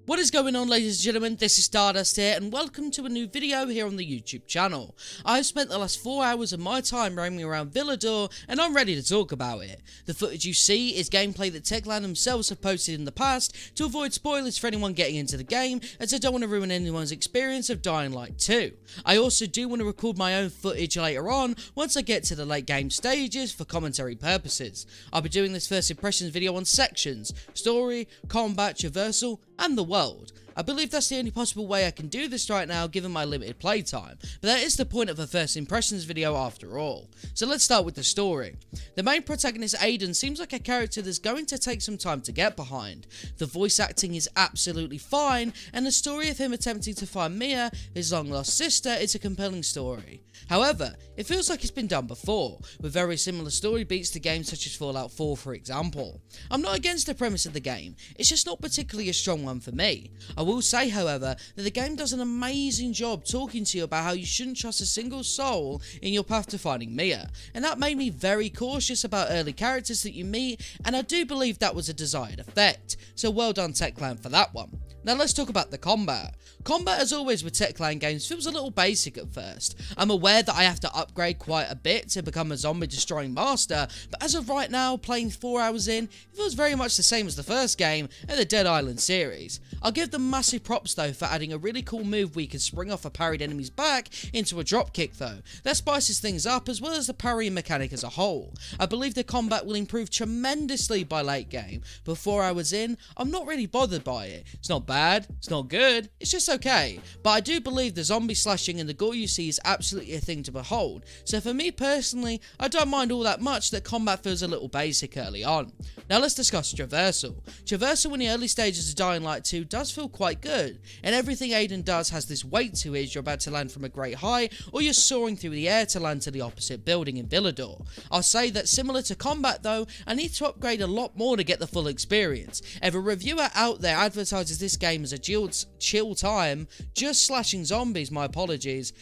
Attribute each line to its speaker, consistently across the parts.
Speaker 1: What is going on, ladies and gentlemen? This is Stardust here, and welcome to a new video here on the YouTube channel. I've spent the last 4 hours of my time roaming around Villador, and I'm ready to talk about it. The footage you see is gameplay that Techland themselves have posted in the past to avoid spoilers for anyone getting into the game, as I don't want to ruin anyone's experience of Dying Light 2. I also do want to record my own footage later on, once I get to the late game stages for commentary purposes. I'll be doing this first impressions video on sections, story, combat, traversal, and the world. I believe that's the only possible way I can do this right now given my limited playtime, but that is the point of a first impressions video after all. So let's start with the story. The main protagonist Aiden seems like a character that's going to take some time to get behind. The voice acting is absolutely fine, and the story of him attempting to find Mia, his long lost sister, is a compelling story. However, it feels like it's been done before, with very similar story beats to games such as Fallout 4 for example. I'm not against the premise of the game, it's just not particularly a strong one for me. I will say, however, that the game does an amazing job talking to you about how you shouldn't trust a single soul in your path to finding Mia, and that made me very cautious about early characters that you meet, and I do believe that was a desired effect, so well done Techland for that one. Now let's talk about the combat. Combat, as always with Techland games, feels a little basic at first. I'm aware that I have to upgrade quite a bit to become a zombie destroying master, but as of right now, playing 4 hours in, it feels very much the same as the first game and the Dead Island series. I'll give them massive props though for adding a really cool move where you can spring off a parried enemy's back into a drop kick though. That spices things up as well as the parrying mechanic as a whole. I believe the combat will improve tremendously by late game, but 4 hours in, I'm not really bothered by it. It's not bad, it's not good, it's just okay, but I do believe the zombie slashing and the gore you see is absolutely a thing to behold, so for me personally, I don't mind all that much that combat feels a little basic early on. Now let's discuss Traversal. Traversal in the early stages of Dying Light 2 does feel quite good, and everything Aiden does has this weight to it as you're about to land from a great height, or you're soaring through the air to land to the opposite building in Villador. I'll say that similar to combat though, I need to upgrade a lot more to get the full experience. If a reviewer out there advertises this game as a chill time, just slashing zombies, my apologies.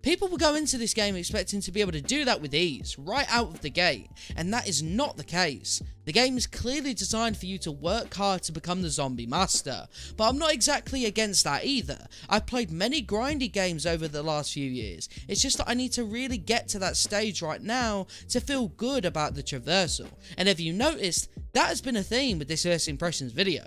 Speaker 1: People will go into this game expecting to be able to do that with ease, right out of the gate, and that is not the case. The game is clearly designed for you to work hard to become the zombie master, but I'm not exactly against that either. I've played many grindy games over the last few years, it's just that I need to really get to that stage right now to feel good about the traversal, and if you noticed, that has been a theme with this first impressions video.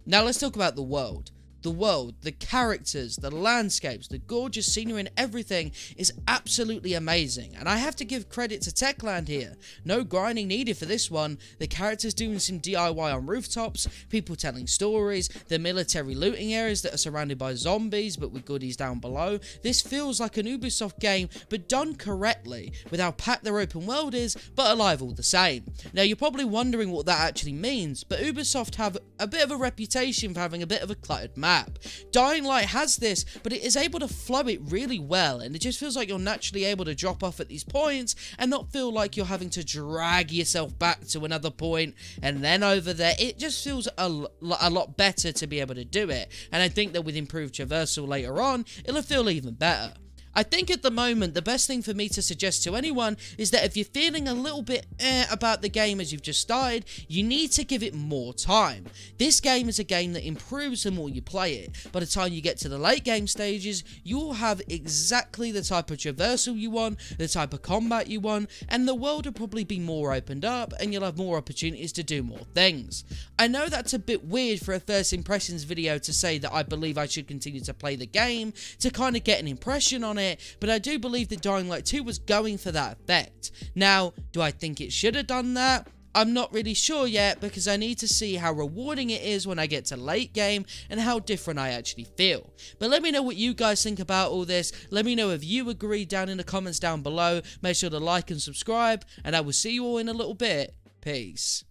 Speaker 1: Now let's talk about the world. The world, the characters, the landscapes, the gorgeous scenery and everything is absolutely amazing, and I have to give credit to Techland here. No grinding needed for this one, the characters doing some DIY on rooftops, people telling stories, the military looting areas that are surrounded by zombies but with goodies down below. This feels like an Ubisoft game but done correctly, with how packed their open world is but alive all the same. Now you're probably wondering what that actually means, but Ubisoft have a bit of a reputation for having a bit of a cluttered map. Dying Light has this, but it is able to flow it really well, and it just feels like you're naturally able to drop off at these points and not feel like you're having to drag yourself back to another point and then over there. It just feels a lot better to be able to do it, and I think that with improved traversal later on, it'll feel even better. I think at the moment, the best thing for me to suggest to anyone is that if you're feeling a little bit about the game as you've just started, you need to give it more time. This game is a game that improves the more you play it. By the time you get to the late game stages, you'll have exactly the type of traversal you want, the type of combat you want, and the world will probably be more opened up, and you'll have more opportunities to do more things. I know that's a bit weird for a first impressions video to say that I believe I should continue to play the game to kind of get an impression on it, but I do believe that Dying Light 2 was going for that effect. Now, do I think it should have done that? I'm not really sure yet, because I need to see how rewarding it is when I get to late game and how different I actually feel. But let me know what you guys think about all this. Let me know if you agree down in the comments down below. Make sure to like and subscribe, and I will see you all in a little bit. Peace.